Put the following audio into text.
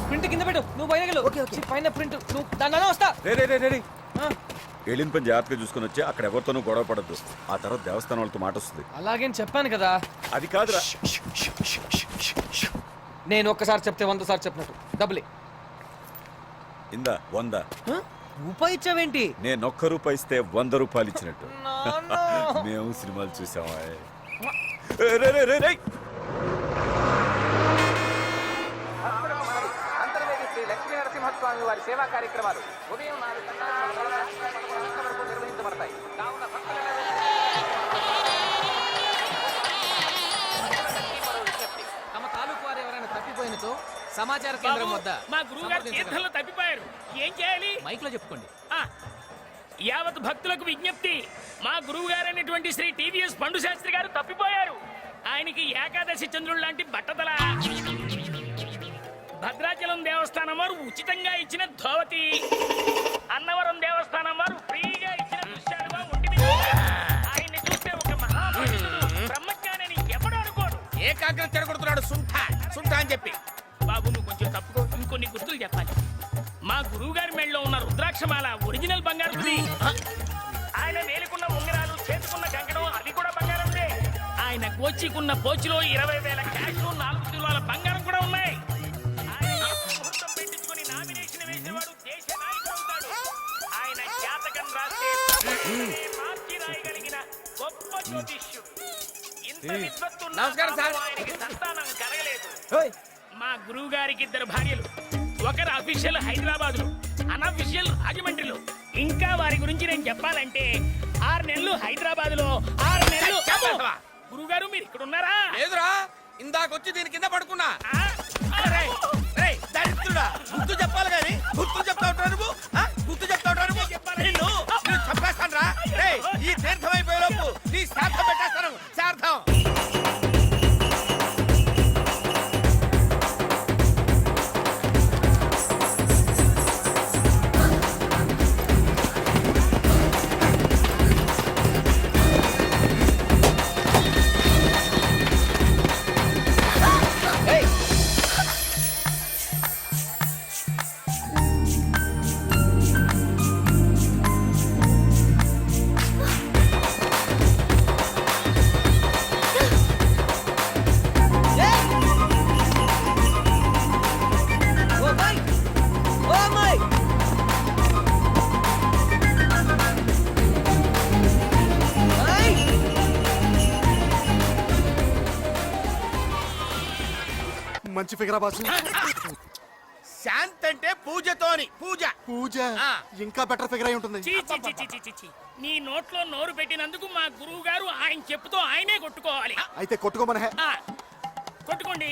Print కింద పెట్టు, నువ్వు పైన పైన ప్రింట్ నువ్వు దాని వస్తా. వెళ్ళిన పని జాగ్రత్తగా చూసుకుని వచ్చి అక్కడ ఎవరితోనూ గొడవ పడద్దు. ఆ తర్వాత దేవస్థానం వాళ్ళతో మాట వస్తుంది. అలాగేం చెప్పాను కదా. అది కాదురా, నేను ఒక్కసారి చెప్తే 100 సార్లు చెప్పినట్టు. డబ్బులే ఇందా 100 రూపాయి ఇచ్చావేంటి? నేను ₹1 ఇస్తే 100 రూపాయలు ఇచ్చినట్టు. మేము సినిమాలు చూసామా? లక్ష్మీనరసింహస్వామి వారి సేవా కార్యక్రమాలు ఉదయం 4 గంటల వరకు నిర్వహించబడతాయి. కావున తమ తాలూకు వారు ఎవరైనా తప్పిపోయినతో సమాచార కేంద్రం వద్ద మా గురువు గారు తీర్థంలో తప్పిపోయారు. ఏం చేయాలి? మైక్ లో చెప్పుకోండి. యావత్ భక్తులకు విజ్ఞప్తి, మా గురువు గారైనటువంటి శ్రీ టీవీఎస్ పండు శాస్త్రి గారు తప్పిపోయారు. ఆయనకి ఏకాదశి చంద్రుడు లాంటి బట్టతల, భద్రాచలం దేవస్థానం వారు ఉచితంగా ఇచ్చిన ధోవతి, అన్నవరం దేవస్థానం వారు ఫ్రీగా ఇచ్చిన దృశ్యాలుగా ఒంటి మీద. ఆయన్ని చూస్తే ఒక మహాపురుషుడు బ్రహ్మజ్ఞాని ఎవడు అనుకోడు. ఏకాగ్రం తిరగొడుతున్నాడు సుంఠ అని చెప్పి. బాబు నువ్వు కొంచెం తప్పుకో, ఇంకొన్ని గుర్తులు చెప్పాలి. మా గురువు గారి మెడలో ఉన్న రుద్రాక్షమాల ఒరిజినల్ బంగారుది. ఆయన వేలుకున్న ఉంగరాలు, చేతుకున్న కంకణం అవి కూడా బంగారందే. ఆయన గోచికున్న పోచిలో 20,000 క్యాష్, 4 కిలోల బంగారం కూడా ఉన్నాయి. ఆయన ముహూర్తం పెట్టించుకుని నామినేషన్ వేసేవాడు దేశ నాయకుడు అవుతాడు. ఆయన జాతకం రాస్తే మార్చి రాయగలిగిన గొప్ప జ్యోతిష్యుడు. ఇంత విద్వత్తున్న ఆయనకి సంతానం కలగలేదు. మా గురువు గారికి 2 భార్యలు. ఒకరు అఫీషియల్ హైదరాబాద్ లో, అన్అఫీషియల్ రాజమండ్రిలో. ఇంకా వారి గురించి నేను చెప్పాలంటే 6 నెలలు హైదరాబాద్ లో, 6 నెలలు. గురువు గారు మీరు ఇక్కడ ఉన్నారా? లేదురా, ఇందాకొచ్చి దీని కింద పడుకున్నా. దరిద్రుడా, గుర్తు చెప్పాలి కానీ గుర్తు చెప్తా ఉంటావు నువ్వు. గుర్తు చెప్తా ఉంటావు నువ్వు. చెప్పేస్తాను రా. ఈ తీర్థం అయిపోయే లోపు నీ శ్రాద్ధం పెట్టేస్తాను. శ్రాద్ధం మంచి ఫిగరా బాసు. శాంతి అంటే పూజతోని. పూజ ఇంకా బెటర్ ఫిగర్ అయి ఉంటుంది. నీ నోట్లో నోరు పెట్టినందుకు మా గురువు గారు ఆయన చెప్పుతో ఆయనే కొట్టుకోవాలి. అయితే కొట్టుకోమనే. కొట్టుకోండి.